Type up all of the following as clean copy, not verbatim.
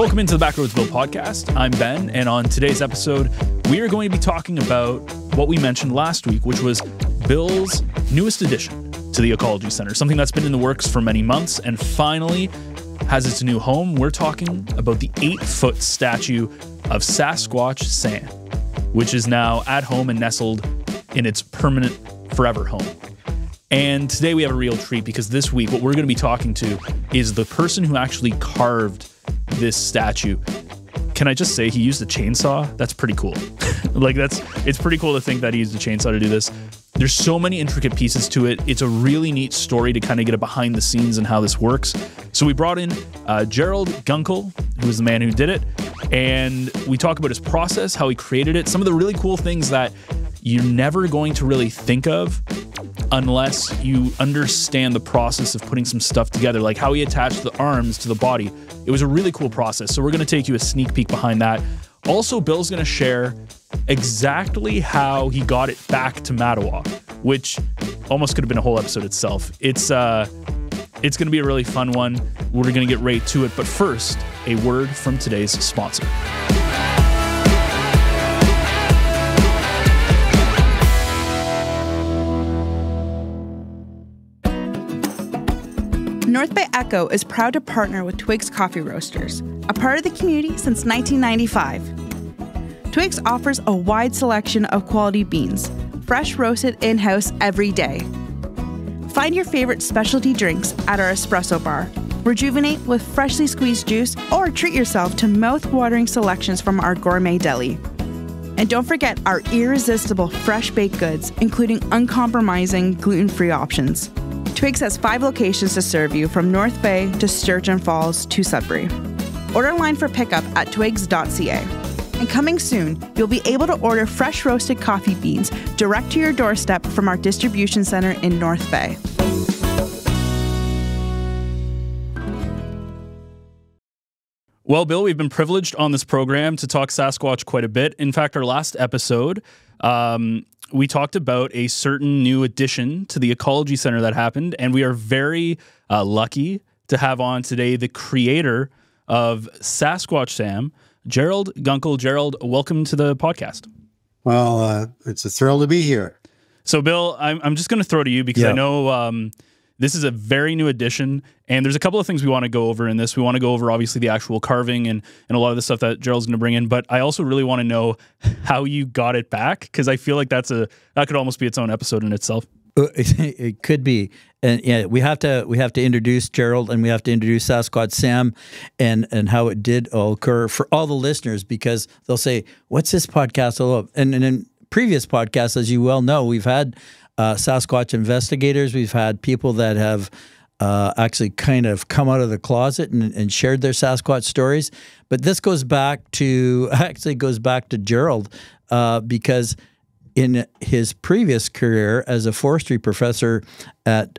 Welcome into the Backroads Bill podcast. I'm Ben, and on today's episode, we are going to be talking about what we mentioned last week, which was Bill's newest addition to the Ecology Centre, something that's been in the works for many months and finally has its new home. We're talking about the 8-foot statue of Sasquatch Sam, which is now at home and nestled in its permanent forever home. And today we have a real treat because this week what we're going to be talking to is the person who actually carved this statue. Can I just say he used a chainsaw? That's pretty cool. It's pretty cool to think that he used a chainsaw to do this. There's so many intricate pieces to it. It's a really neat story to kind of get a behind the scenes and how this works. So we brought in Gerald Gunkle, who is the man who did it. And we talk about his process, how he created it, some of the really cool things that you're never going to really think of unless you understand the process of putting some stuff together, like how he attached the arms to the body. It was a really cool process. So we're going to take you a sneak peek behind that. Also, Bill's going to share exactly how he got it back to Mattawa, which almost could have been a whole episode itself. It's going to be a really fun one. We're going to get right to it. But first, a word from today's sponsor. North Bay Echo is proud to partner with Twigs Coffee Roasters, a part of the community since 1995. Twigs offers a wide selection of quality beans, fresh roasted in-house every day. Find your favorite specialty drinks at our espresso bar, rejuvenate with freshly squeezed juice, or treat yourself to mouth-watering selections from our gourmet deli. And don't forget our irresistible fresh baked goods, including uncompromising gluten-free options. Twigs has 5 locations to serve you, from North Bay to Sargent Falls to Sudbury. Order online for pickup at twigs.ca. And coming soon, you'll be able to order fresh roasted coffee beans direct to your doorstep from our distribution center in North Bay. Well, Bill, we've been privileged on this program to talk Sasquatch quite a bit. In fact, our last episode, we talked about a certain new addition to the Ecology Centre that happened, and we are very lucky to have on today the creator of Sasquatch Sam, Gerald Gunkle. Gerald, welcome to the podcast. Well, it's a thrill to be here. So, Bill, I'm just going to throw to you because I know this is a very new addition, and there's a couple of things we want to go over in this. We want to go over, obviously, the actual carving and a lot of the stuff that Gerald's going to bring in, but I also really want to know how you got it back, because I feel like that could almost be its own episode in itself. It could be. And yeah, we have to introduce Gerald, and we have to introduce Sasquatch Sam and how it did all occur for all the listeners, because they'll say, what's this podcast all about? And in previous podcasts, as you well know, we've had Sasquatch investigators. We've had people that have actually kind of come out of the closet and shared their Sasquatch stories. But this goes back to Gerald because in his previous career as a forestry professor at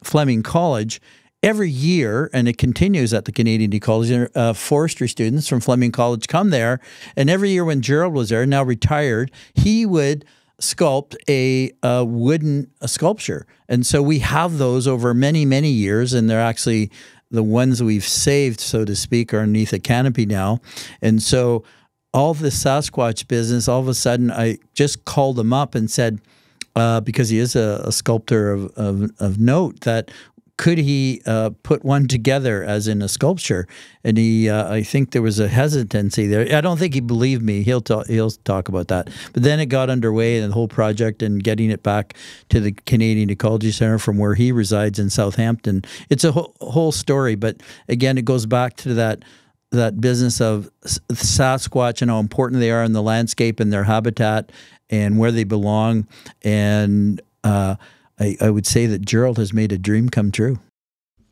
Fleming College, every year, and it continues at the Canadian Ecology, forestry students from Fleming College come there, and every year when Gerald was there, now retired, he would sculpt a wooden sculpture. And so we have those over many, many years, and they're actually the ones we've saved, so to speak, are underneath a canopy now. And so all the Sasquatch business, all of a sudden, I just called him up and said, because he is a sculptor of note, that could he put one together as in a sculpture? And he, I think there was a hesitancy there. I don't think he believed me. He'll talk about that. But then it got underway, and the whole project, and getting it back to the Canadian Ecology Centre from where he resides in Southampton. It's a whole story. But again, it goes back to that business of Sasquatch and how important they are in the landscape and their habitat and where they belong. And I would say that Gerald has made a dream come true.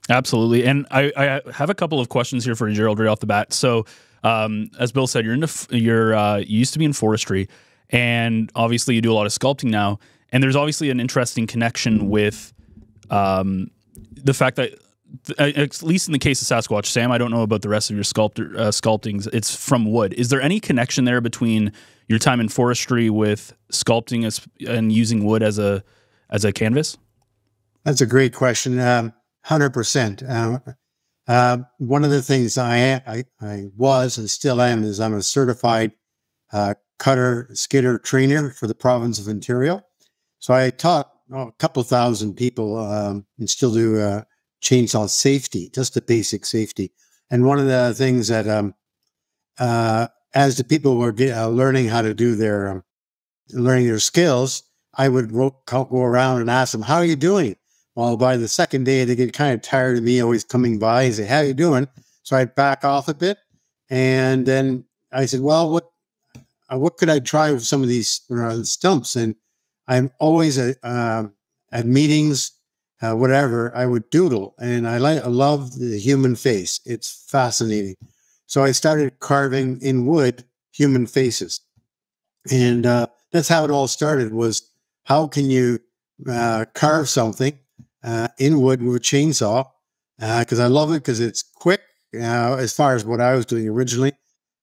Absolutely. And I have a couple of questions here for Gerald right off the bat. So as Bill said, you used to be in forestry, and obviously you do a lot of sculpting now. And there's obviously an interesting connection with the fact that, at least in the case of Sasquatch Sam, I don't know about the rest of your sculptings, it's from wood. Is there any connection there between your time in forestry with sculpting and using wood as a canvas? That's a great question. 100%. One of the things I was and still am is I'm a certified cutter skidder trainer for the province of Ontario. So I taught a couple thousand people and still do chainsaw safety, just the basic safety. And one of the things that as the people were learning how to do learning their skills, I would go around and ask them, "How are you doing?" Well, by the second day, they get kind of tired of me always coming by and say, "How you doing?" So I'd back off a bit. And then I said, well, what could I try with some of these stumps? And I'm always at meetings, whatever, I would doodle. And I love the human face. It's fascinating. So I started carving in wood human faces. And that's how it all started, was how can you carve something in wood with a chainsaw, because I love it because it's quick as far as what I was doing originally,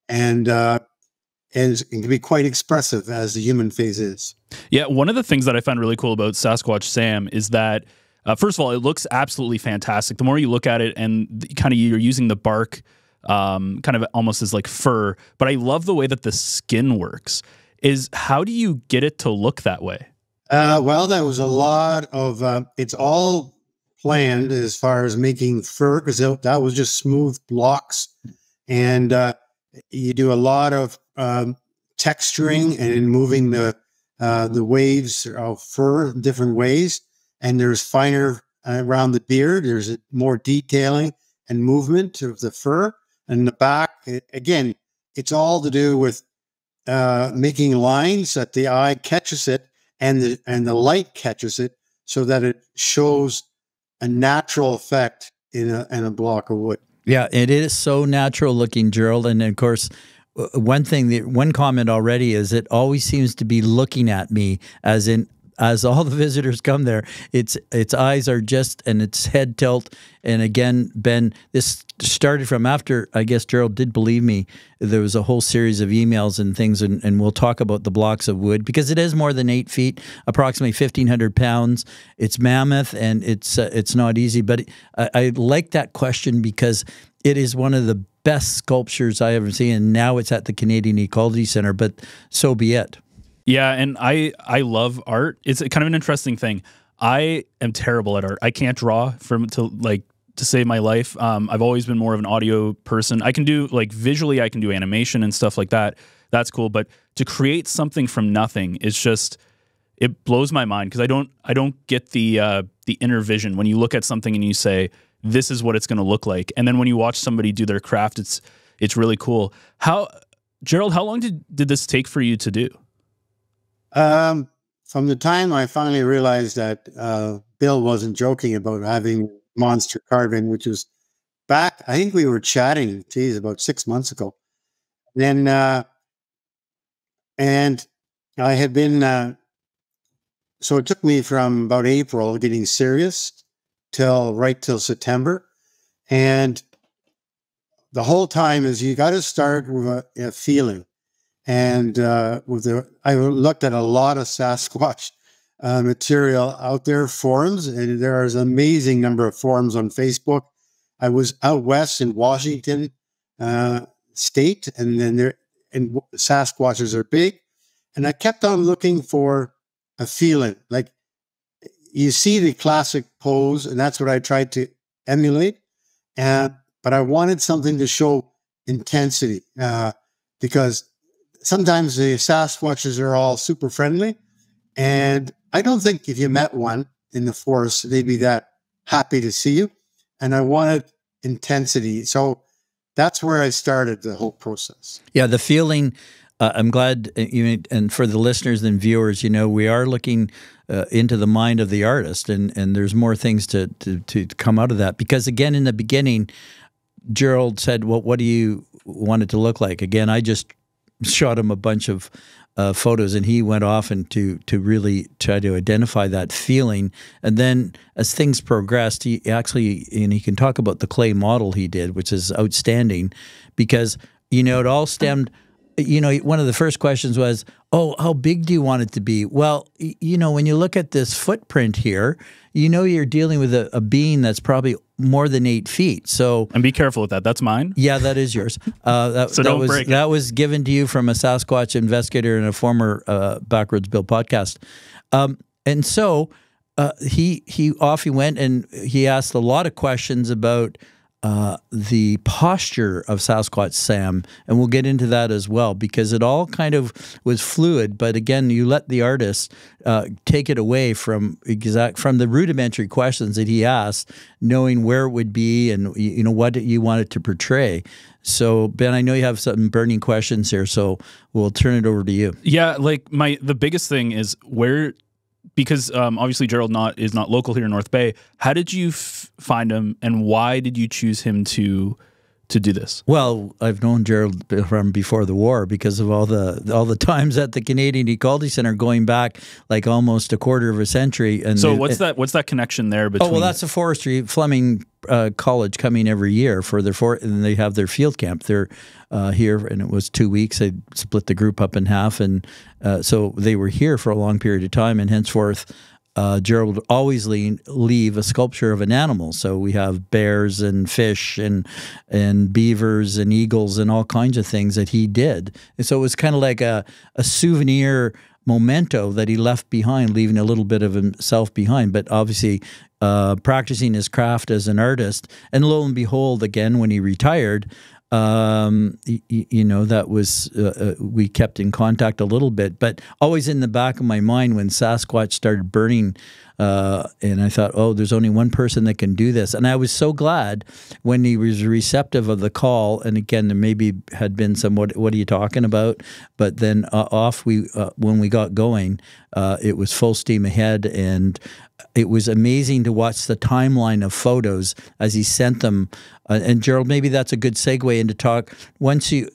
and it can be quite expressive as the human face is. Yeah, one of the things that I find really cool about Sasquatch Sam is that, first of all, it looks absolutely fantastic. The more you look at it, and kind of you're using the bark kind of almost as like fur, but I love the way that the skin works. How do you get it to look that way? Well, that was a lot of, it's all planned as far as making fur, because that was just smooth blocks. And you do a lot of texturing and moving the waves of fur different ways. And there's finer around the beard. There's more detailing and movement of the fur. And the back, again, it's all to do with making lines that the eye catches it, and the light catches it, so that it shows a natural effect in a block of wood. Yeah, it is so natural looking, Gerald. And of course, one comment already is it always seems to be looking at me, as all the visitors come there, its eyes are just, and its head tilt. And again, Ben, this started from after, I guess Gerald did believe me, there was a whole series of emails and things, and we'll talk about the blocks of wood, because it is more than 8 feet, approximately 1,500 pounds. It's mammoth, and it's not easy. But I like that question, because it is one of the best sculptures I ever seen, and now it's at the Canadian Ecology Centre, but so be it. Yeah, and I love art. It's kind of an interesting thing. I am terrible at art. I can't draw to save my life. I've always been more of an audio person. I can do, like, visually, I can do animation and stuff like that. That's cool. But to create something from nothing is just, it blows my mind, because I don't get the inner vision when you look at something and you say, this is what it's going to look like. And then when you watch somebody do their craft, it's really cool. Gerald, how long did this take for you to do? From the time I finally realized that Bill wasn't joking about having monster carving, which was back, I think we were chatting, about 6 months ago. Then, and I had been, so it took me from about April getting serious right till September. And the whole time is you got to start with a feeling. And I looked at a lot of Sasquatch material out there, forums, and there is an amazing number of forums on Facebook. I was out west in Washington State, and then Sasquatches are big, and I kept on looking for a feeling. Like, you see the classic pose, and that's what I tried to emulate. But I wanted something to show intensity, because sometimes the Sasquatches are all super friendly, and I don't think if you met one in the forest, they'd be that happy to see you. And I wanted intensity. So that's where I started the whole process. Yeah, the feeling, I'm glad, and for the listeners and viewers, we are looking into the mind of the artist, and there's more things to come out of that. Because again, in the beginning, Gerald said, well, what do you want it to look like? Again, I just shot him a bunch of photos, and he went off and to really try to identify that feeling. And then as things progressed, he actually, and he can talk about the clay model he did, which is outstanding, because, it all stemmed one of the first questions was, oh, how big do you want it to be? Well, when you look at this footprint here, you're dealing with a bean that's probably more than 8 feet. So, and be careful with that. That's mine. Yeah, that is yours. That was given to you from a Sasquatch investigator in a former Backroads Bill podcast. And so he off he went, and he asked a lot of questions about the posture of Sasquatch Sam, and we'll get into that as well, because it all kind of was fluid. But again, you let the artist take it away from the rudimentary questions that he asked, knowing where it would be and what you wanted to portray. So Ben, I know you have some burning questions here, so we'll turn it over to you. Yeah, like the biggest thing is where. Because obviously Gerald is not local here in North Bay. How did you find him, and why did you choose him to do this? Well, I've known Gerald from before the war because of all the times at the Canadian Ecology Centre, going back like almost a quarter of a century. And so what's that connection there between? Oh well, that's a forestry Fleming College coming every year for and they have their field camp. They're here, and it was 2 weeks. They split the group up in half, and so they were here for a long period of time, and henceforth. Gerald would always leave a sculpture of an animal. So we have bears and fish and beavers and eagles and all kinds of things that he did. And so it was kind of like a souvenir memento that he left behind, leaving a little bit of himself behind. But obviously practicing his craft as an artist. And lo and behold, again, when he retired, that was, we kept in contact a little bit, but always in the back of my mind when Sasquatch started burning, and I thought, oh, there's only one person that can do this. And I was so glad when he was receptive of the call. And again, there maybe had been some, what are you talking about? But then when we got going, it was full steam ahead, and it was amazing to watch the timeline of photos as he sent them. And Gerald, maybe that's a good segue into talk. Once you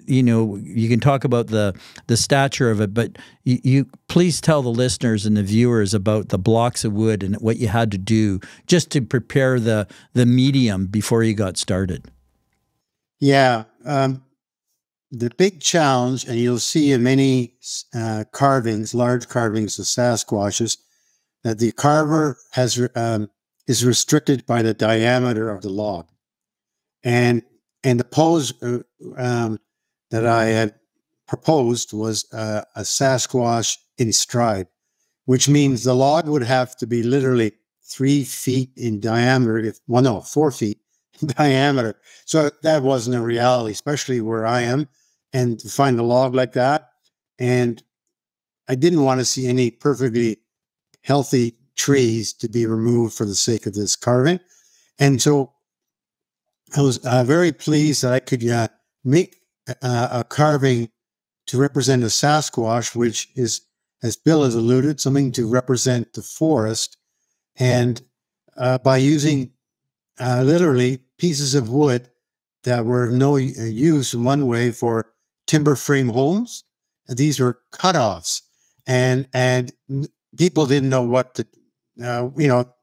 can talk about the stature of it, but you please tell the listeners and the viewers about the blocks of wood and what you had to do just to prepare the medium before you got started. Yeah. The big challenge, and you'll see in many carvings, large carvings of Sasquatches, that the carver is restricted by the diameter of the log. And the pose that I had proposed was a Sasquatch in stride, which means the log would have to be literally 3 feet in diameter, 4 feet in diameter. So that wasn't a reality, especially where I am, and to find a log like that. And I didn't want to see any perfectly healthy trees to be removed for the sake of this carving. And so I was very pleased that I could make a carving to represent a Sasquatch, which is, as Bill has alluded, something to represent the forest. And by using literally pieces of wood that were of no use in one way for timber frame homes, these were cutoffs. And people didn't know what to,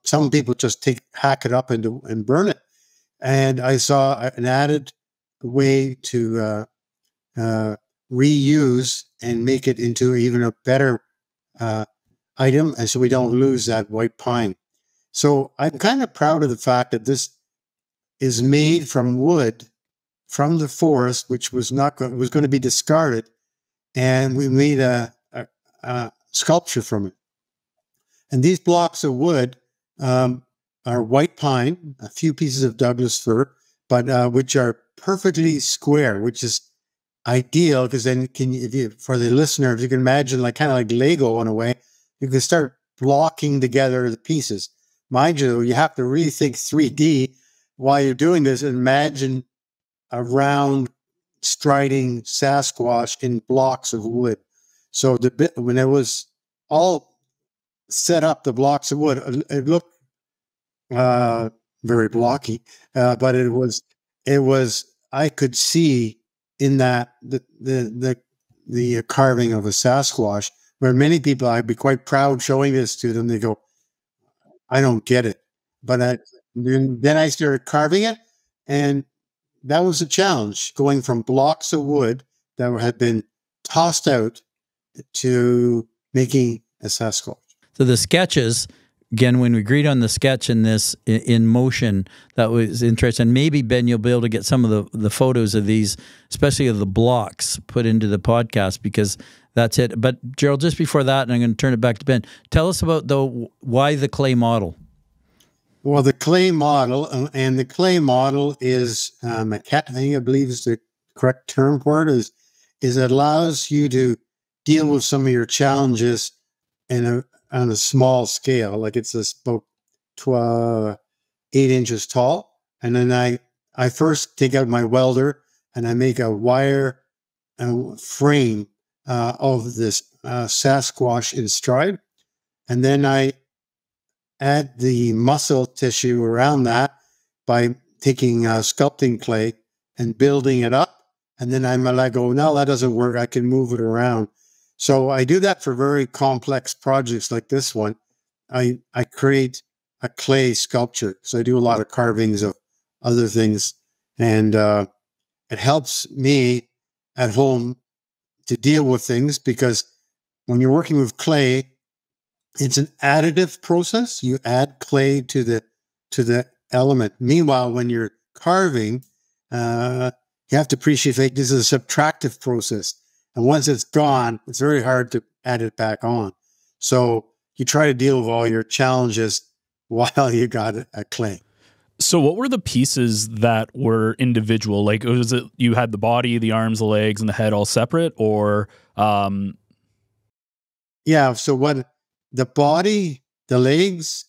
some people just hack it up and burn it. And I saw an added way to reuse and make it into even a better item, and so we don't lose that white pine. So I'm kind of proud of the fact that this is made from wood from the forest, which was going to be discarded, and we made a sculpture from it. And these blocks of wood are white pine, a few pieces of Douglas fir, but which are perfectly square, which is ideal because then for the listener, if you can imagine kind of like Lego in a way, you can start blocking together the pieces. Mind you, you have to really think 3D while you're doing this. Imagine a round striding Sasquatch in blocks of wood. So when it was all set up, the blocks of wood, it looked very blocky, but it was I could see in that the carving of a Sasquatch, where many people, I'd be quite proud showing this to them. They go, I don't get it. But then I started carving it, and that was a challenge, going from blocks of wood that had been tossed out to making a Sasquatch. So the sketches, again, when we agreed on the sketch in this in motion, that was interesting. Maybe, Ben, you'll be able to get some of the photos of these, especially of the blocks, put into the podcast, because that's it. But Gerald, just before that, and I'm going to turn it back to Ben, tell us about why the clay model. Well, the clay model, and the clay model is, I believe is the correct term for it, is it allows you to deal with some of your challenges on a small scale. Like it's about 8 inches tall. And then I first take out my welder and I make a wire frame of this Sasquatch in stride. And then I add the muscle tissue around that by taking sculpting clay and building it up. And then I go, no, that doesn't work. I can move it around. So I do that for very complex projects like this one. I create a clay sculpture. So I do a lot of carvings of other things. And it helps me at home to deal with things, because when you're working with clay, it's an additive process. You add clay to the element. Meanwhile, when you're carving, you have to appreciate this is a subtractive process. And once it's gone, it's very hard to add it back on. So you try to deal with all your challenges while you got a clay. So what were the pieces that were individual? Like, was it you had the body, the arms, the legs, and the head all separate, or? Yeah. So what the body, the legs,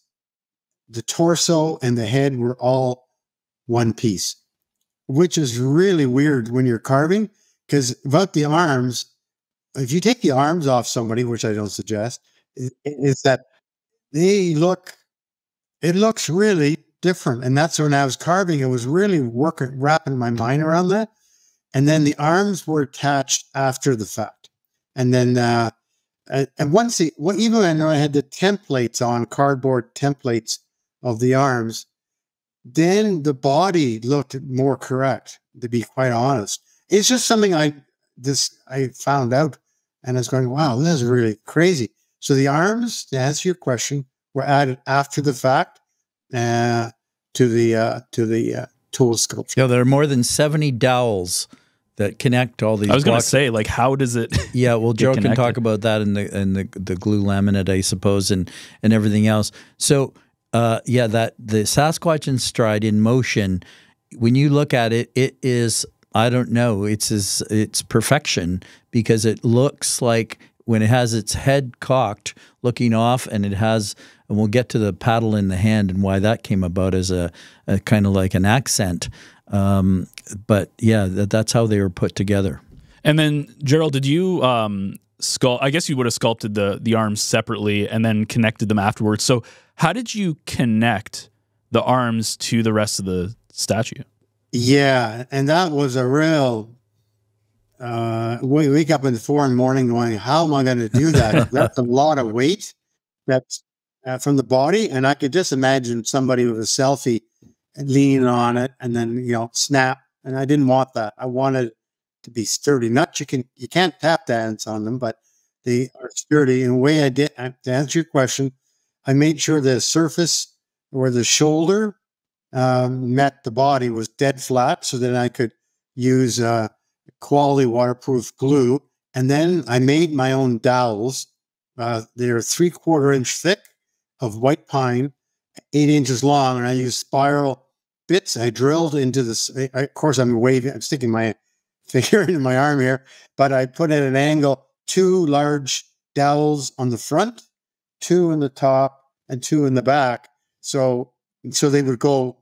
the torso, and the head were all one piece, which is really weird when you're carving, because without the arms, if you take the arms off somebody, which I don't suggest, is that it looks really different. And that's when I was carving, it was really wrapping my mind around that. And then the arms were attached after the fact. And then, and once even I know I had the templates on, cardboard templates of the arms, then the body looked more correct, to be quite honest. It's just something I found out, and I was going, wow, this is really crazy. So the arms, to answer your question, were added after the fact to the tool sculpture. Yeah, there are more than 70 dowels that connect all these. I was going to say, like, how does it? Yeah, well, Joe can talk about that in the glue laminate, I suppose, and everything else. So, yeah, that the Sasquatch in stride in motion. When you look at it, it is, I don't know, it's perfection, because it looks like when it has its head cocked, looking off, and it has, and we'll get to the paddle in the hand and why that came about as a kind of like an accent. But yeah, that's how they were put together. And then, Gerald, did you sculpt? I guess you would have sculpted the arms separately and then connected them afterwards. So how did you connect the arms to the rest of the statue? Yeah, and that was a real. We wake up at 4 in the morning going, how am I going to do that? That's a lot of weight that's from the body. And I could just imagine somebody with a selfie leaning on it and then, snap. And I didn't want that. I wanted it to be sturdy. You can't tap dance on them, but they are sturdy. In a way I did, to answer your question, I made sure the surface where the shoulder met the body was dead flat, so that I could use quality waterproof glue. And then I made my own dowels. They're 3/4 inch thick of white pine, 8 inches long, and I used spiral bits. I drilled into this. Of course, I'm sticking my finger into my arm here, but I put at an angle 2 large dowels on the front, 2 in the top, and 2 in the back. So they would go,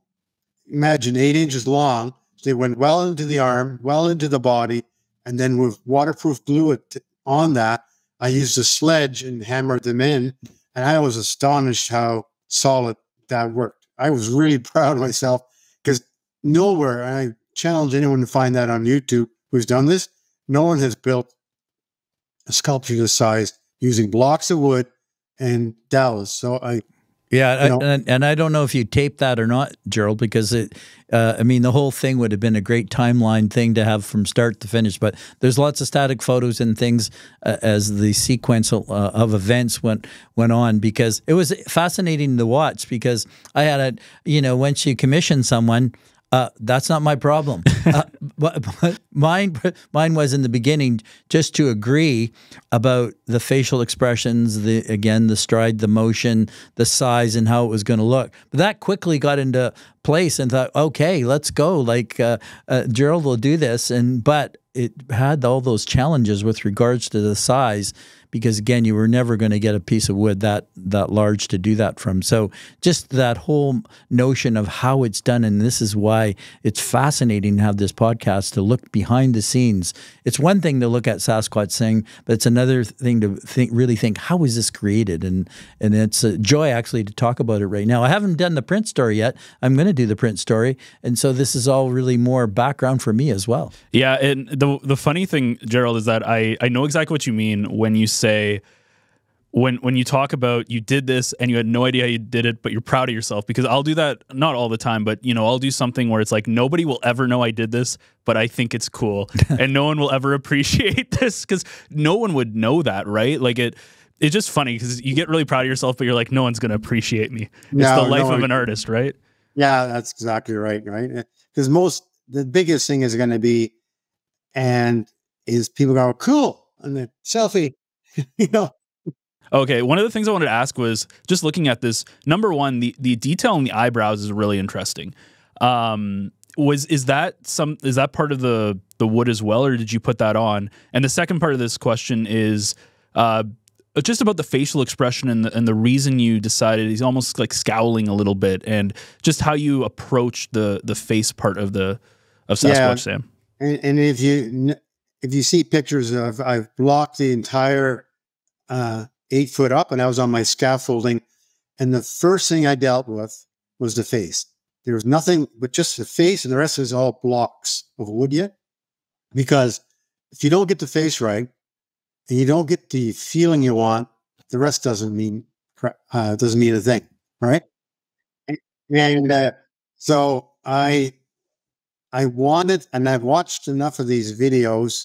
imagine 8 inches long. They went well into the arm, well into the body, and then with waterproof glue on that, I used a sledge and hammered them in. And I was astonished how solid that worked. I was really proud of myself, because nowhere, and I challenge anyone to find that on YouTube who's done this, no one has built a sculpture this size using blocks of wood and dowels. So Yeah, You know? and I don't know if you taped that or not, Gerald, because I mean, the whole thing would have been a great timeline thing to have from start to finish. But there's lots of static photos and things as the sequence of events went on, because it was fascinating to watch. Because I had once you commission someone. That's not my problem. But mine was in the beginning just to agree about the facial expressions, the stride, the motion, the size, and how it was going to look. But that quickly got into place, and thought, okay, let's go. Like Gerald will do this, but it had all those challenges with regards to the size. Because again, you were never going to get a piece of wood that large to do that from. So just that whole notion of how it's done, and this is why it's fascinating to have this podcast, to look behind the scenes. It's one thing to look at Sasquatch thing, but it's another thing to really think, how is this created? And it's a joy actually to talk about it right now. I haven't done the print story yet. I'm going to do the print story, and so this is all really more background for me as well. Yeah, and the funny thing, Gerald, is that I know exactly what you mean when you say, when you talk about you did this and you had no idea how you did it, but you're proud of yourself. Because I'll do that, not all the time, but I'll do something where it's like, nobody will ever know I did this, but I think it's cool. And no one will ever appreciate this, because no one would know that, right? Like it's just funny because you get really proud of yourself, but you're like, no one's going to appreciate me. It's the life of an artist, right? Yeah, that's exactly right. Right. Because the biggest thing is going to be, is people go, cool, and the selfie, Okay, one of the things I wanted to ask was, just looking at this, number one, the detail in the eyebrows is really interesting. Is that part of the wood as well, or did you put that on? And the second part of this question is just about the facial expression and the reason you decided he's almost like scowling a little bit, and just how you approach the face part of Sasquatch, Sam. And if you see pictures I've blocked the entire 8 foot up, and I was on my scaffolding, and the first thing I dealt with was the face. There was nothing but just the face, and the rest is all blocks of wood yet. Because if you don't get the face right, and you don't get the feeling you want, the rest doesn't mean a thing, right? And so I wanted, and I've watched enough of these videos,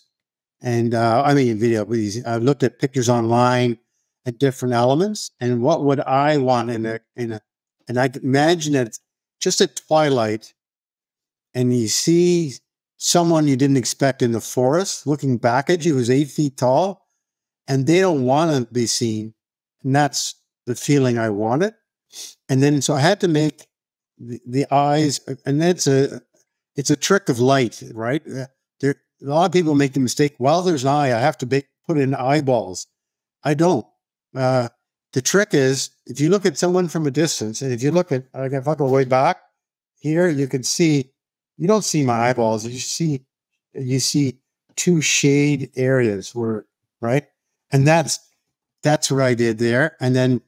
and I've looked at pictures online at different elements, and what would I want and I could imagine it just at twilight, and you see someone you didn't expect in the forest looking back at you, who's 8 feet tall, and they don't want to be seen, and that's the feeling I wanted. And then so I had to make the eyes, and it's a trick of light, right? A lot of people make the mistake, well, there's an eye, I have to put in eyeballs. I don't. The trick is, if you look at someone from a distance, and if you look at, if I go way back here, you can see, you don't see my eyeballs. You see two shade areas right? And that's what I did there. And then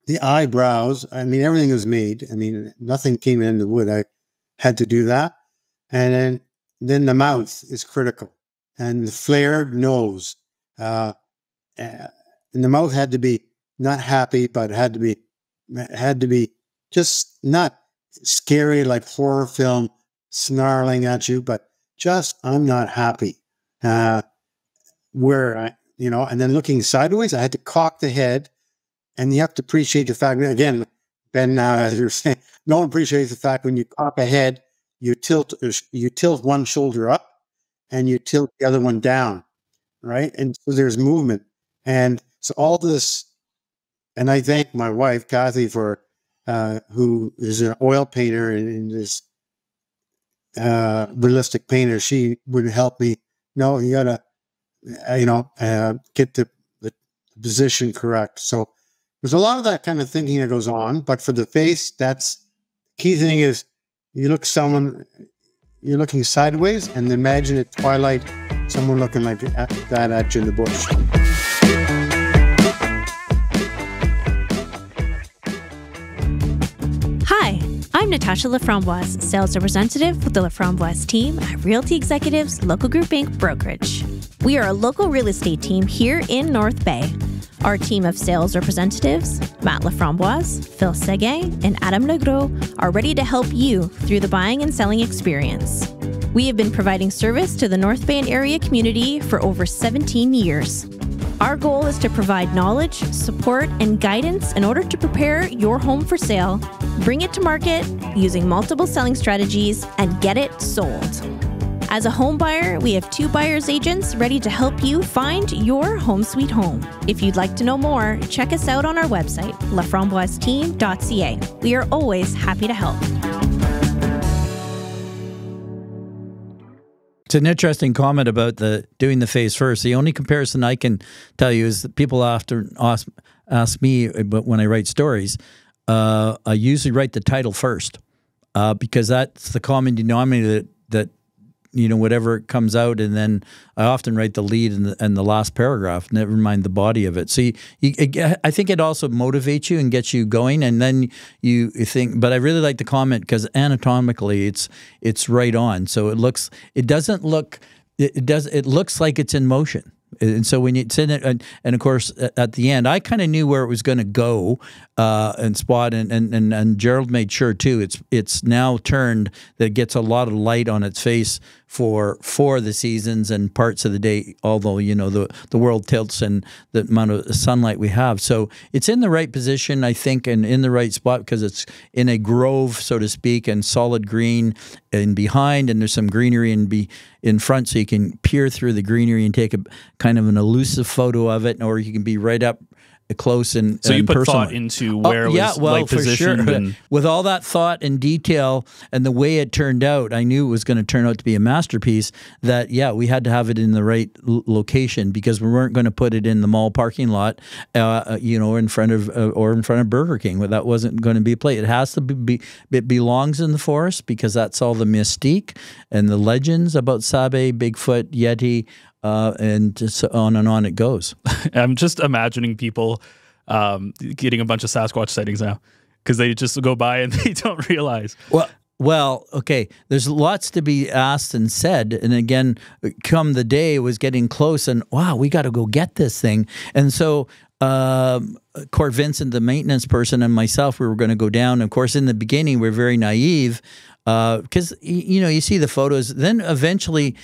the eyebrows, everything was made. Nothing came in the wood. I had to do that. And then the mouth is critical, and the flared nose. And the mouth had to be not happy, but had to be just not scary like horror film snarling at you, but just, I'm not happy. And then looking sideways, I had to cock the head, and you have to appreciate the fact that, again, Ben, as you're saying, no one appreciates the fact when you cock a head, you tilt one shoulder up and you tilt the other one down, right? And so there's movement. And so all this, and I thank my wife, Kathy, for who is an oil painter and this realistic painter. She would help me. No, you gotta, get the position correct. So there's a lot of that kind of thinking that goes on. But for the face, that's key thing is you're looking sideways, and imagine at twilight, someone looking like that at you in the bush. Hi, I'm Natasha Laframboise, sales representative with the Laframboise team at Realty Executives Local Group Inc. Brokerage. We are a local real estate team here in North Bay. Our team of sales representatives, Matt Laframboise, Phil Seguin, and Adam Negro, are ready to help you through the buying and selling experience. We have been providing service to the North Bay and area community for over 17 years. Our goal is to provide knowledge, support, and guidance in order to prepare your home for sale, bring it to market using multiple selling strategies, and get it sold. As a home buyer, we have 2 buyer's agents ready to help you find your home sweet home. If you'd like to know more, check us out on our website, laframboiseteam.ca. We are always happy to help. It's an interesting comment about doing the face first. The only comparison I can tell you is that people often ask me about when I write stories. I usually write the title first because that's the common denominator that whatever comes out, and then I often write the lead and the last paragraph, never mind the body of it. So I think it also motivates you and gets you going, and then you think. But I really like the comment because anatomically, it's right on. So it looks like it's in motion. And so when it's in it, and of course at the end, I kind of knew where it was going to go and spot, and Gerald made sure too. It's now turned that it gets a lot of light on its face for the seasons and parts of the day. Although the world tilts and the amount of sunlight we have, so it's in the right position, I think, and in the right spot because it's in a grove, so to speak, and solid green and behind, and there's some greenery in front, so you can peer through the greenery and take a kind of an elusive photo of it, or you can be right up close and so you put personal. Thought into where it was positioned. For sure. And with all that thought and detail and the way it turned out, I knew it was going to turn out to be a masterpiece. That we had to have it in the right location because we weren't going to put it in the mall parking lot, in front of Burger King. That wasn't going to be a play. It has to be. It belongs in the forest because that's all the mystique and the legends about Sabe, Bigfoot, Yeti. And just on and on it goes. I'm just imagining people getting a bunch of Sasquatch sightings now because they just go by and they don't realize. Well, okay. There's lots to be asked and said, and again, come the day, it was getting close, and wow, we got to go get this thing. And so, Court Vincent, the maintenance person, and myself, we were going to go down. Of course, in the beginning, we're very naive because you see the photos. Then eventually.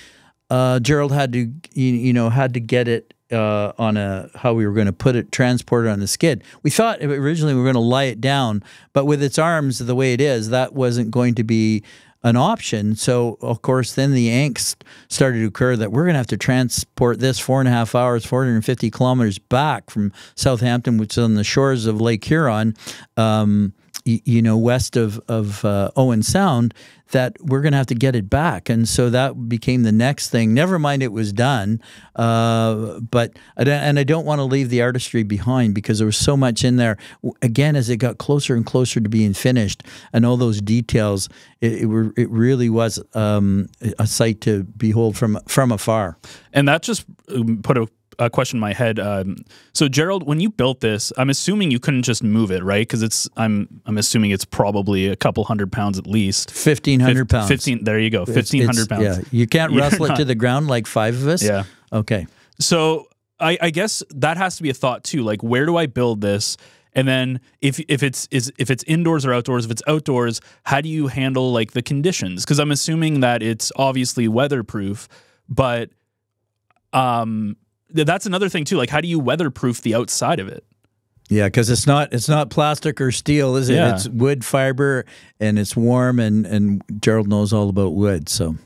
Gerald had to get it on how we were going to put it, transport it on the skid. We thought originally we were going to lie it down, but with its arms the way it is, that wasn't going to be an option. So, of course, then the angst started to occur that we're going to have to transport this 4.5 hours, 450 kilometers back from Southampton, which is on the shores of Lake Huron, west of Owen Sound, that we're going to have to get it back. And so that became the next thing. Never mind it was done. But I don't want to leave the artistry behind because there was so much in there. Again, as it got closer and closer to being finished and all those details, it really was a sight to behold from afar. And that just put a question in my head. So Gerald, when you built this, I'm assuming you couldn't just move it, right? Because I'm assuming it's probably a couple hundred pounds at least. 1,500 pounds. 15. There you go. 1,500 pounds. Yeah, you can't wrestle it to the ground like 5 of us. Yeah. Okay. So I guess that has to be a thought too. Like, where do I build this? And then if it's indoors or outdoors, if it's outdoors, how do you handle like the conditions? Because I'm assuming that it's obviously weatherproof, but that's another thing too. Like, how do you weatherproof the outside of it? Yeah, because it's not plastic or steel, is it? Yeah. It's wood fiber, and it's warm, and Gerald knows all about wood. So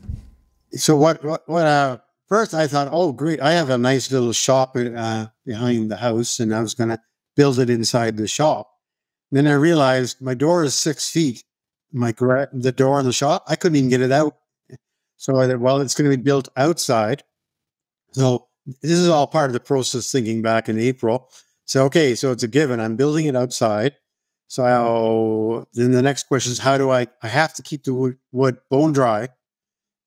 what first I thought, oh great, I have a nice little shop behind the house, and I was going to build it inside the shop. Then I realized my door is 6 feet. The door in the shop, I couldn't even get it out. So I thought, well, it's going to be built outside. So this is all part of the process, thinking back in April. So, okay, so it's a given. I'm building it outside. So then the next question is, how do I have to keep the wood bone dry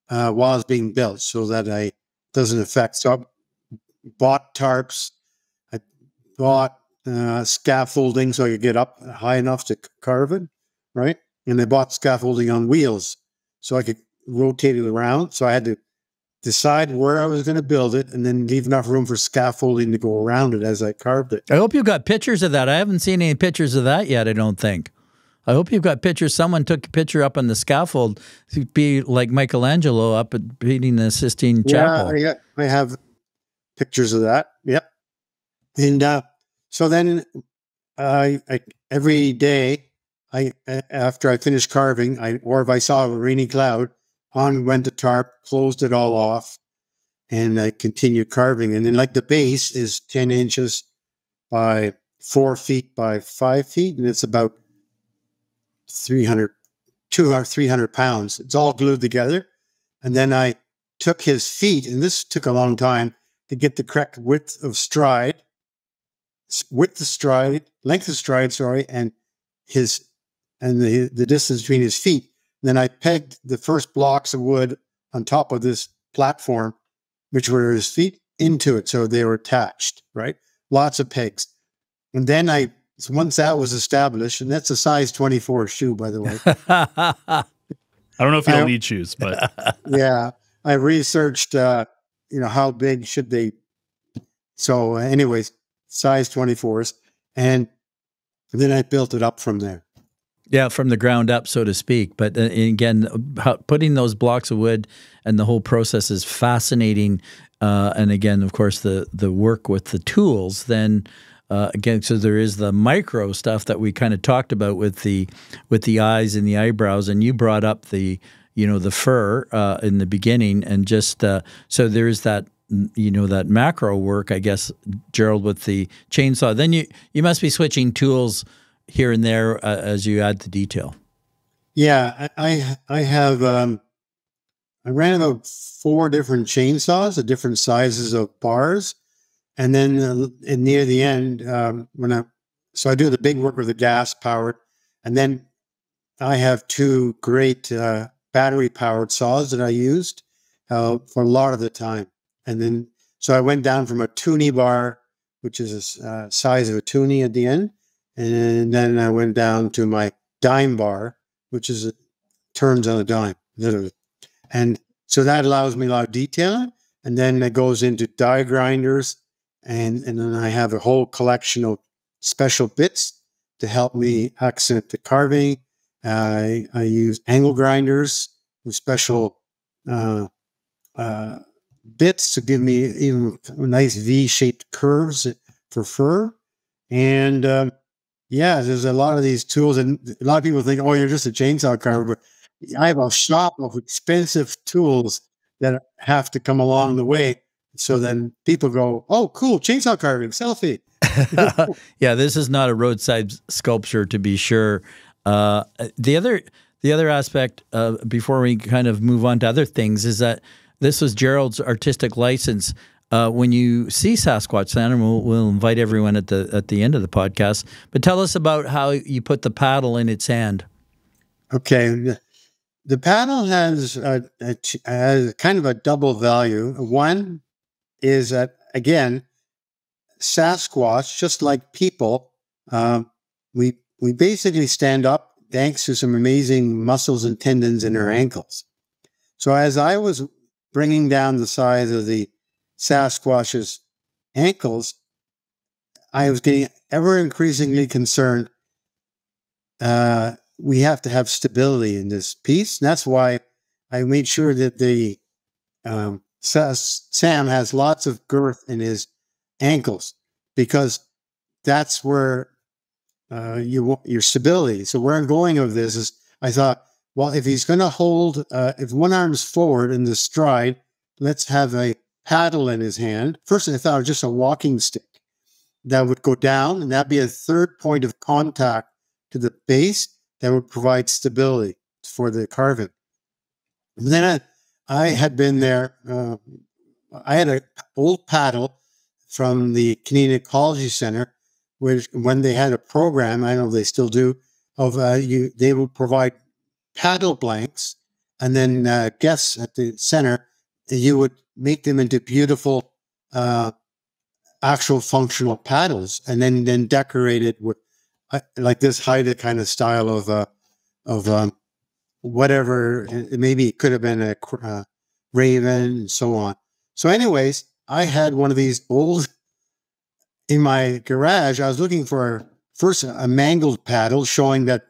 while it's being built so that it doesn't affect. So I bought tarps. I bought scaffolding so I could get up high enough to carve it, right? And I bought scaffolding on wheels so I could rotate it around. So I had to decide where I was going to build it, and then leave enough room for scaffolding to go around it as I carved it. I hope you got pictures of that. I haven't seen any pictures of that yet, I don't think. I hope you've got pictures. Someone took a picture up on the scaffold to be like Michelangelo up at Beating the Sistine Chapel. Yeah, I have pictures of that. Yep. And so then every day, after I finished carving, or if I saw a rainy cloud, on went the tarp, closed it all off, and I continued carving. And then, like, the base is 10 inches by 4 feet by 5 feet, and it's about 200 or 300 pounds. It's all glued together. And then I took his feet, and this took a long time to get the correct length of stride, and the distance between his feet. And then I pegged the first blocks of wood on top of this platform, which were his feet, into it, so they were attached, right? Lots of pegs. And then once that was established, and that's a size 24 shoe, by the way. I don't know if you'll need shoes, but yeah, I researched, how big should they? So, anyways, size 24s, and then I built it up from there. Yeah, from the ground up, so to speak. But again, putting those blocks of wood and the whole process is fascinating. And again, of course, the work with the tools then. Again, so there is the micro stuff that we kind of talked about with the eyes and the eyebrows, and you brought up the fur in the beginning, and just so there is that that macro work, I guess, Gerald, with the chainsaw. Then you must be switching tools here and there as you add the detail. Yeah, I have I ran about 4 different chainsaws at different sizes of bars. And then near the end, so I do the big work with the gas powered, and then I have 2 great battery powered saws that I used for a lot of the time. And then, so I went down from a toonie bar, which is a size of a toonie at the end. And then I went down to my dime bar, which turns on a dime, literally. And so that allows me a lot of detailing. And then it goes into die grinders. And then I have a whole collection of special bits to help me accent the carving. I use angle grinders with special bits to give me even nice V-shaped curves for fur. And there's a lot of these tools, and a lot of people think, oh, you're just a chainsaw carver. But I have a shop of expensive tools that have to come along the way. So then people go, oh, cool, chainsaw carving, selfie. Yeah, this is not a roadside sculpture, to be sure. The other aspect, before we kind of move on to other things, is that this was Gerald's artistic license. When you see Sasquatch Center, we'll invite everyone at the end of the podcast. But tell us about how you put the paddle in its hand. Okay. The paddle has kind of a double value. One is that, again, Sasquatch, just like people, we basically stand up thanks to some amazing muscles and tendons in our ankles. So as I was bringing down the size of the Sasquatch's ankles, I was getting ever increasingly concerned. We have to have stability in this piece. And that's why I made sure that the Sam has lots of girth in his ankles, because that's where you want your stability. So where I'm going with this is, I thought, well, if he's going to hold, if one arm's forward in the stride, let's have a paddle in his hand. First, I thought it was just a walking stick that would go down, and that'd be a third point of contact to the base that would provide stability for the carving. And then I had been there. I had an old paddle from the Canadian Ecology Centre, which, when they had a program, I don't know if they still do, of they would provide paddle blanks, and then guests at the center, you would make them into beautiful, actual functional paddles, and then decorated with like this Haida kind of style of whatever. Maybe it could have been a raven, and so on. So anyways, I had one of these old, in my garage, I was looking for first a mangled paddle showing that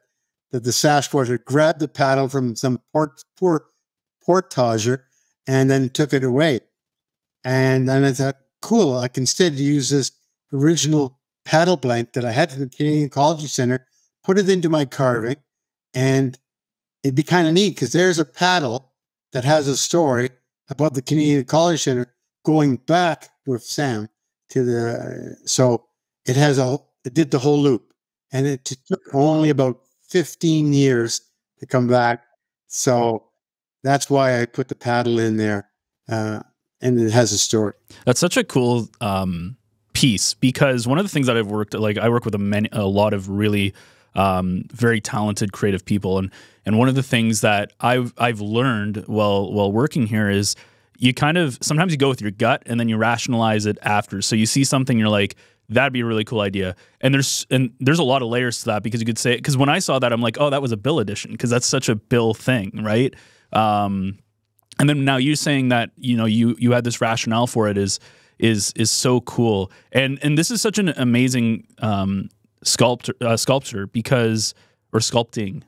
the Sasquatch had grabbed the paddle from some portager and then took it away. And then I thought, cool, I can instead use this original paddle blank that I had from the Canadian Ecology Centre, put it into my carving, and it'd be kind of neat because there's a paddle that has a story about the Canadian Ecology Centre going back with Sam to the, so it did the whole loop, and it took only about 15 years to come back. So that's why I put the paddle in there, and it has a story. That's such a cool piece, because one of the things that I've worked, like I work with a lot of really very talented creative people, and one of the things that I've learned while working here is you kind of sometimes you go with your gut and then you rationalize it after. So you see something, you're like, that'd be a really cool idea. And there's a lot of layers to that, because you could say, because when I saw that, I'm like, oh, that was a Bill edition, because that's such a Bill thing, right? And then now you saying that, you know, you had this rationale for it is so cool. And this is such an amazing sculpture because, or sculpting.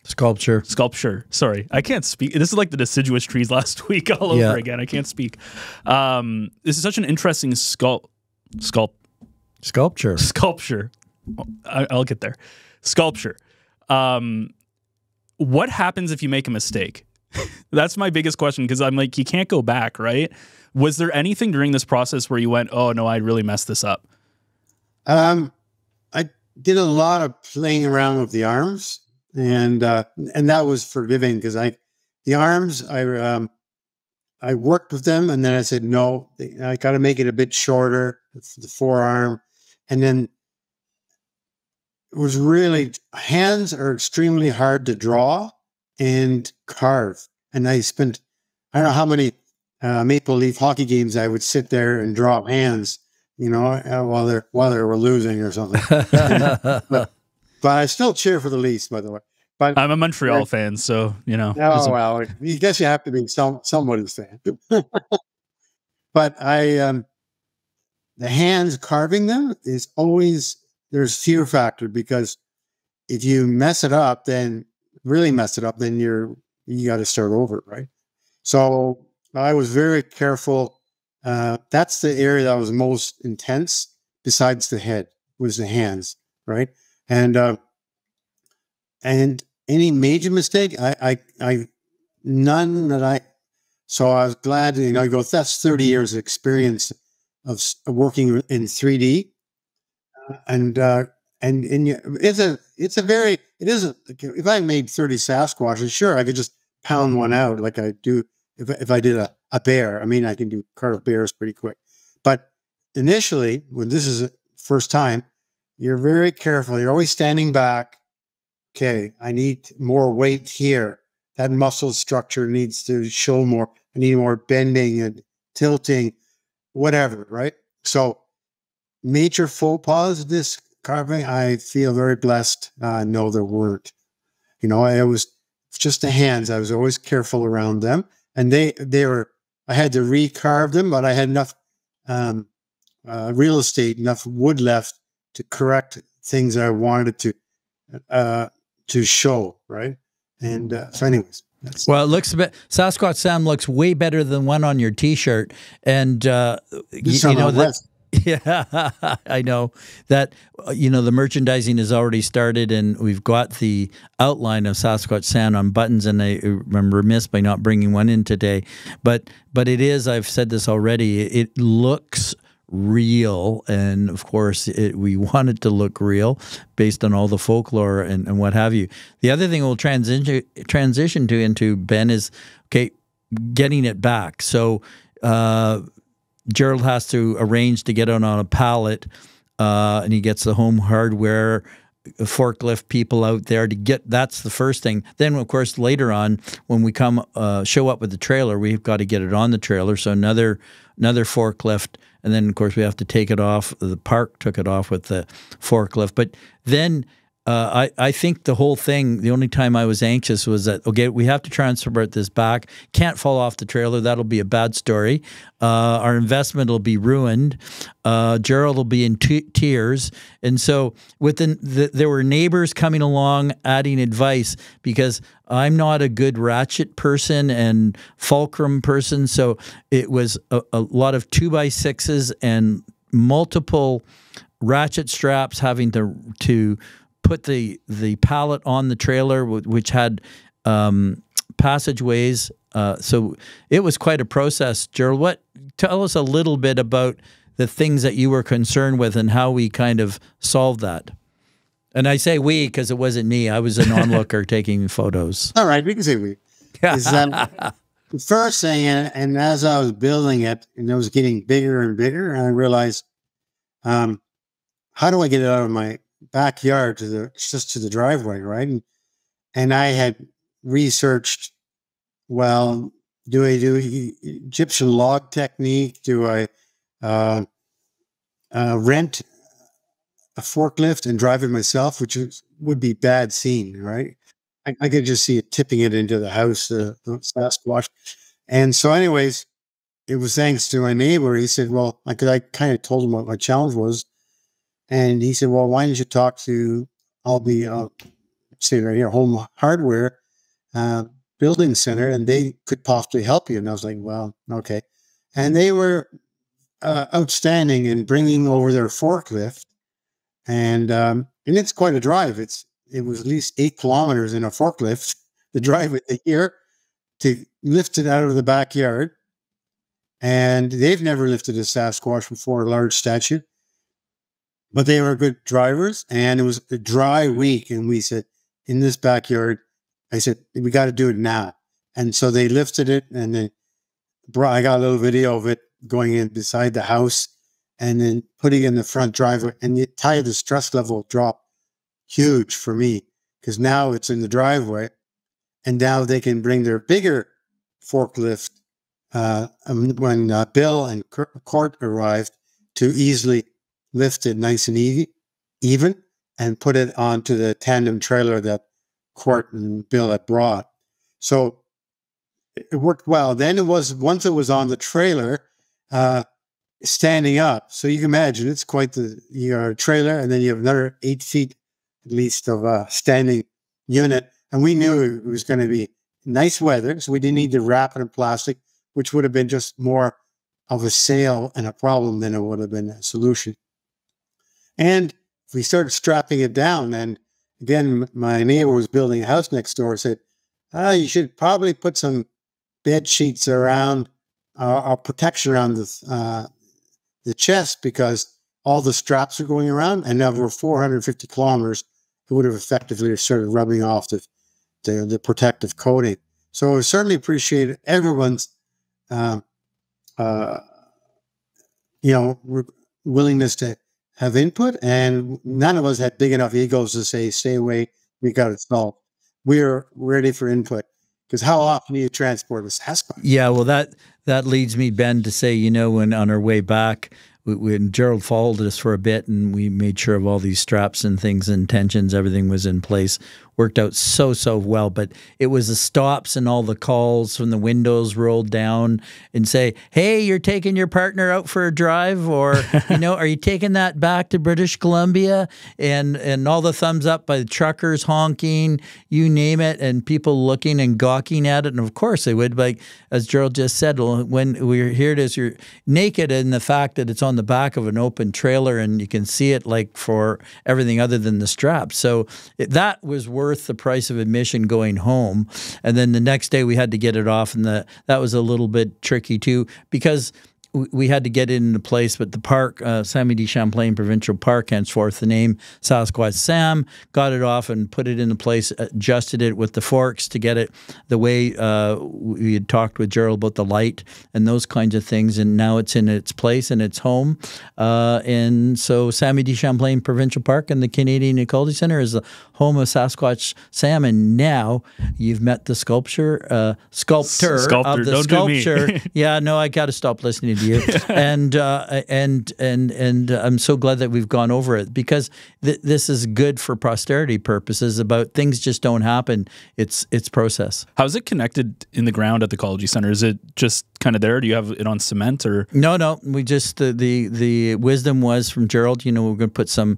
Sculpture. Sorry, I can't speak. This is like the deciduous trees last week all over again. I can't speak. This is such an interesting sculpture. I'll get there. Sculpture. What happens if you make a mistake? That's my biggest question, because I'm like, you can't go back, right? Was there anything during this process where you went, oh no, I really messed this up? I did a lot of playing around with the arms, and that was forgiving, because the arms, I worked with them, and then I said, no, I got to make it a bit shorter, the forearm. And then it was really, hands are extremely hard to draw and carve. And I spent, I don't know how many Maple Leaf hockey games I would sit there and draw hands, you know, while they were losing or something. but I still cheer for the Leafs, by the way. But I'm a Montreal fan, so, you know. Oh, well, I guess you have to be somebody's fan. But the hands carving them is always, there's fear factor, because if you mess it up, then you got to start over, right? So I was very careful. That's the area that was most intense, besides the head, was the hands, right? And any major mistake, none that I. So I was glad, you know, I go, that's 30 years of experience of working in 3D, if I made 30 Sasquatches, sure, I could just pound one out like I do if I did a bear. I mean, I can carve bears pretty quick. But initially, when this is the first time, you're very careful. You're always standing back. Okay, I need more weight here. That muscle structure needs to show more. I need more bending and tilting, whatever, right? So major faux pas of this carving, I feel very blessed. No, there weren't. You know, it was just the hands. I was always careful around them. And I had to recarve them, but I had enough real estate, enough wood left to correct things I wanted to show, right? And so anyways. Well, it looks a bit, Sasquatch Sam looks way better than one on your t-shirt. And you know that, yeah, I know that, you know, the merchandising has already started, and we've got the outline of Sasquatch Sam on buttons, and I'm remiss by not bringing one in today. But it is, I've said this already, it looks real, and of course we want it to look real based on all the folklore and what have you. The other thing we'll transition to into, Ben, is getting it back. So Gerald has to arrange to get it on a pallet, and he gets the home hardware forklift people out there to get, that's the first thing. Then of course later on, when we come show up with the trailer, we've got to get it on the trailer, so another forklift. And then, of course, we have to take it off. The park took it off with the forklift. But then I think the whole thing, the only time I was anxious was that, okay, we have to transport this back. Can't fall off the trailer. That'll be a bad story. Our investment will be ruined. Gerald will be in tears. And so there were neighbors coming along adding advice, because I'm not a good ratchet person and fulcrum person. So it was a lot of 2x6s and multiple ratchet straps, having to put the pallet on the trailer, which had passageways. So it was quite a process. Gerald, tell us a little bit about the things that you were concerned with and how we kind of solved that. And I say we because it wasn't me. I was an onlooker taking photos. All right, we can say we. The first thing, and as I was building it, and it was getting bigger and bigger, and I realized, how do I get it out of my backyard to the driveway, right? And I had researched, well, do I do Egyptian log technique? Do I rent a forklift and drive it myself, which would be bad scene, right? I could just see it tipping it into the house, the Sasquatch. And so anyways, it was thanks to my neighbor. He said, well, I kind of told him what my challenge was. And he said, well, why don't you talk to, say right here, Home Hardware Building Center, and they could possibly help you. And I was like, well, okay. And they were outstanding in bringing over their forklift. And it's quite a drive. It was at least 8 kilometers in a forklift, the drive here to lift it out of the backyard. And they've never lifted a Sasquatch before, a large statue. But they were good drivers, and it was a dry week. And we said, in this backyard, I said, we got to do it now. And so they lifted it, and then I got a little video of it going in beside the house and then putting it in the front driveway. And the stress level dropped huge for me, because now it's in the driveway, and now they can bring their bigger forklift when Bill and Court arrived to easily lift it nice and even, and put it onto the tandem trailer that Court and Bill had brought. So it worked well. Then once it was on the trailer, standing up. So you can imagine it's quite your trailer, and then you have another 8 feet at least of a standing unit. And we knew it was going to be nice weather, so we didn't need to wrap it in plastic, which would have been just more of a sale and a problem than it would have been a solution. And we started strapping it down. And again, my neighbor was building a house next door, said, you should probably put some bed sheets around or protection around the chest, because all the straps are going around, and over 450 kilometers, it would have effectively started rubbing off the protective coating. So I certainly appreciate everyone's, willingness to have input, and none of us had big enough egos to say, stay away, we got it solved. We're ready for input, because how often do you transport a Sasquatch? Yeah, well, that leads me, Ben, to say, when on our way back, when Gerald followed us for a bit, and we made sure of all these straps and things and tensions, everything was in place, worked out so well. But it was the stops and all the calls from the windows rolled down and say, hey, you're taking your partner out for a drive, or, are you taking that back to British Columbia? And all the thumbs up by the truckers honking, you name it, and people looking and gawking at it. And of course they would, like, as Gerald just said, well, when we're here, it is, you're naked in the fact that it's on the back of an open trailer and you can see it, like, for everything other than the straps. So that was worth the price of admission going home. And then the next day we had to get it off, and that was a little bit tricky too, because we had to get it into place. But the park, Sammy de Champlain Provincial Park, henceforth the name Sasquatch Sam, got it off and put it into place, adjusted it with the forks to get it the way we had talked with Gerald about the light and those kinds of things. And now it's in its place and its home. And so Sammy de Champlain Provincial Park and the Canadian Ecology Centre is the home of Sasquatch Sam. And now you've met the sculptor of the Don't sculpture. do me. Yeah, no, I got to stop listening to you. And I'm so glad that we've gone over it, because this is good for posterity purposes. About things just don't happen. It's process. How's it connected in the ground at the Ecology Centre? Is it just kind of there? Do you have it on cement or? No. We just the wisdom was from Gerald. We're going to put some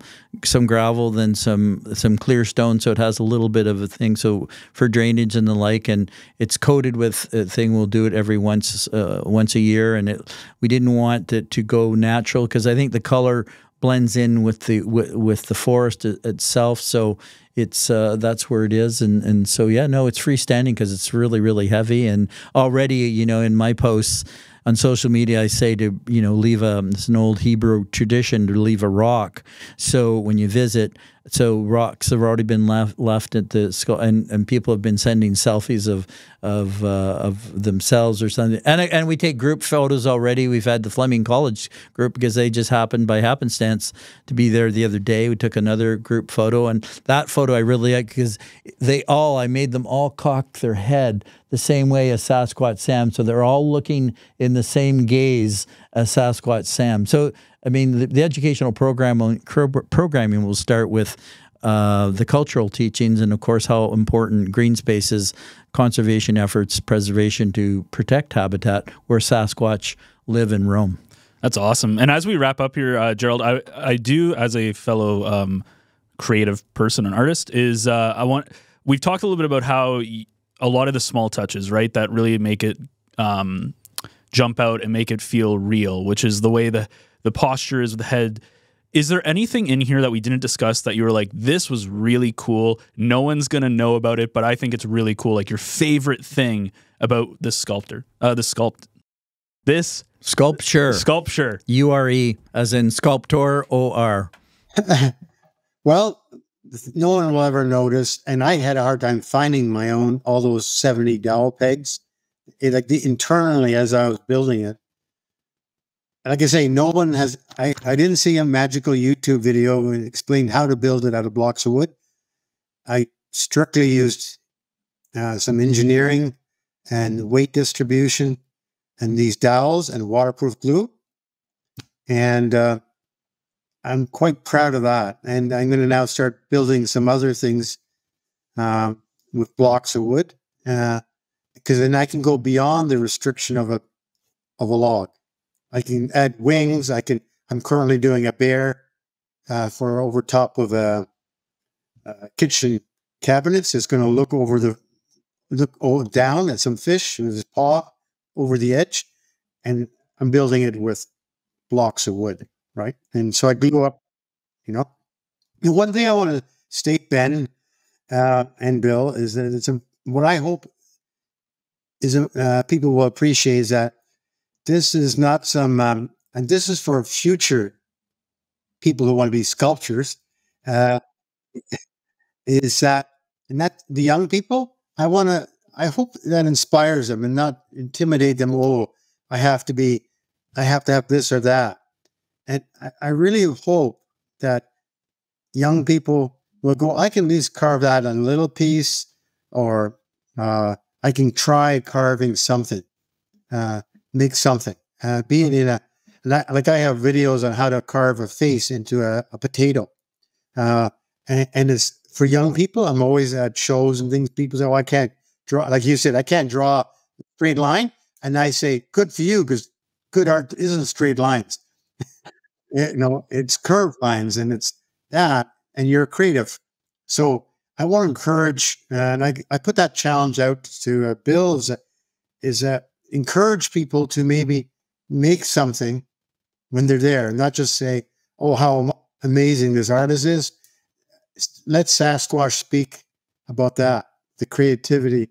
gravel, then some clear stone, so it has a little bit of a thing. So for drainage and the like, and it's coated with a thing. We'll do it every once a year, and we didn't want it to go natural, because I think the color blends in with the forest itself. So it's that's where it is, and so it's freestanding because it's really, really heavy. And already, in my posts on social media, I say to leave it's an old Hebrew tradition to leave a rock. So when you visit, so rocks have already been left at the skull, and people have been sending selfies of themselves or something. And we take group photos already. We've had the Fleming College group, because they just happened by happenstance to be there the other day. We took another group photo, and that photo I really like, because I made them all cock their head the same way as Sasquatch Sam, so they're all looking in the same gaze as Sasquatch Sam. So I mean, the educational programming will start with the cultural teachings, and of course how important green spaces, conservation efforts, preservation to protect habitat where Sasquatch live and roam. That's awesome. And as we wrap up here, Gerald, I do, as a fellow creative person and artist, we've talked a little bit about how a lot of the small touches, right, that really make it jump out and make it feel real, which is the way the posture is with the head. Is there anything in here that we didn't discuss that you were like, this was really cool, no one's going to know about it, but I think it's really cool, like your favorite thing about this sculpture? URE, as in sculptor, OR. Well, no one will ever notice, and I had a hard time finding all those 70 dowel pegs. Internally, as I was building it, like I say, no one has. I didn't see a magical YouTube video that explained how to build it out of blocks of wood. I strictly used some engineering and weight distribution, and these dowels and waterproof glue, and I'm quite proud of that. And I'm going to now start building some other things with blocks of wood, because then I can go beyond the restriction of a log. I can add wings. I'm currently doing a bear for over top of a kitchen cabinets. It's going to look down at some fish with his paw over the edge, and I'm building it with blocks of wood, right? And so I glue up, And one thing I want to state, Ben and Bill, is that what I hope is people will appreciate is that this is not some, and this is for future people who want to be sculptors, is that, and that the young people, I hope that inspires them and not intimidate them. Oh, I have to have this or that. And I really hope that young people will go, I can at least carve that on a little piece, or I can try carving something. Make something, be it in like I have videos on how to carve a face into a potato. And it's for young people. I'm always at shows and things. People say, oh, I can't draw. Like you said, I can't draw a straight line. And I say, good for you, because good art isn't straight lines. It's curved lines, and it's that, and you're creative. So I want to encourage, and I put that challenge out to Bill, is that encourage people to maybe make something when they're there, not just say, oh, how amazing this artist is. Let Sasquatch speak about that, the creativity,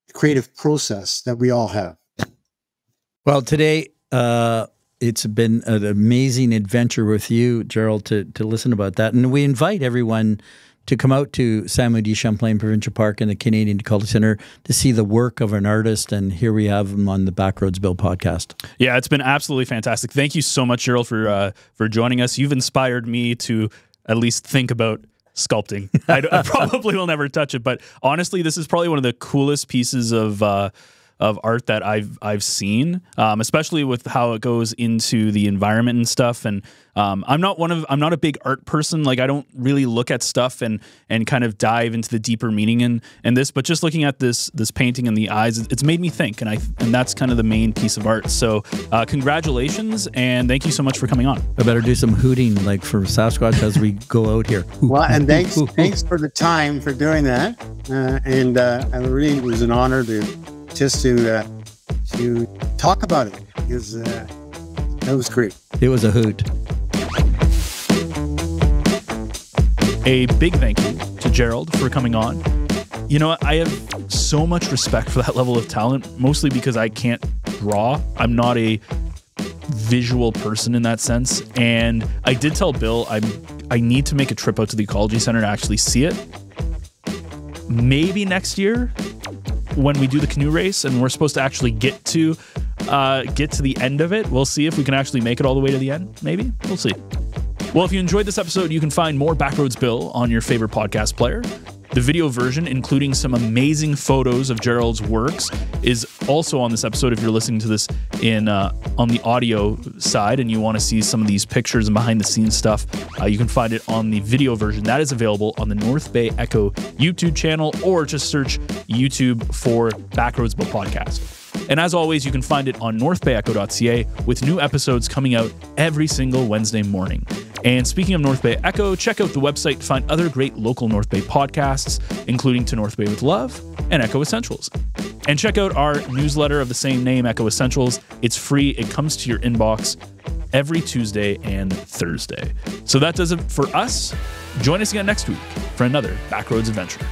the creative process that we all have. Well, today, it's been an amazing adventure with you, Gerald, to listen about that. And we invite everyone to come out to Samuel D. Champlain Provincial Park and the Canadian Ecology Centre to see the work of an artist. And here we have him on the Backroads Bill podcast. Yeah, it's been absolutely fantastic. Thank you so much, Gerald, for joining us. You've inspired me to at least think about sculpting. I probably will never touch it, but honestly, this is probably one of the coolest pieces of art that I've seen, especially with how it goes into the environment and stuff. And I'm not a big art person. Like, I don't really look at stuff and kind of dive into the deeper meaning in this. But just looking at this painting and the eyes, it's made me think, and that's kind of the main piece of art. So congratulations, and thank you so much for coming on. I better do some hooting like for Sasquatch as we go out here. Well, and thanks for the time for doing that. And I really, it was an honor to talk about it, because that was great. It was a hoot. A big thank you to Gerald for coming on. You know, I have so much respect for that level of talent, mostly because I can't draw. I'm not a visual person in that sense. And I did tell Bill I need to make a trip out to the Ecology Centre to actually see it. Maybe next year when we do the canoe race and we're supposed to actually get to the end of it. We'll see if we can actually make it all the way to the end. Maybe. We'll see. Well, if you enjoyed this episode, you can find more Backroads Bill on your favorite podcast player. The video version, including some amazing photos of Gerald's works, is also on this episode if you're listening to this on the audio side and you want to see some of these pictures and behind-the-scenes stuff. You can find it on the video version. That is available on the North Bay Echo YouTube channel, or just search YouTube for Backroads Bill Podcast. And as always, you can find it on NorthBayEcho.ca with new episodes coming out every single Wednesday morning. And speaking of North Bay Echo, check out the website to find other great local North Bay podcasts, including To North Bay with Love and Echo Essentials. And check out our newsletter of the same name, Echo Essentials. It's free. It comes to your inbox every Tuesday and Thursday. So that does it for us. Join us again next week for another Backroads adventure.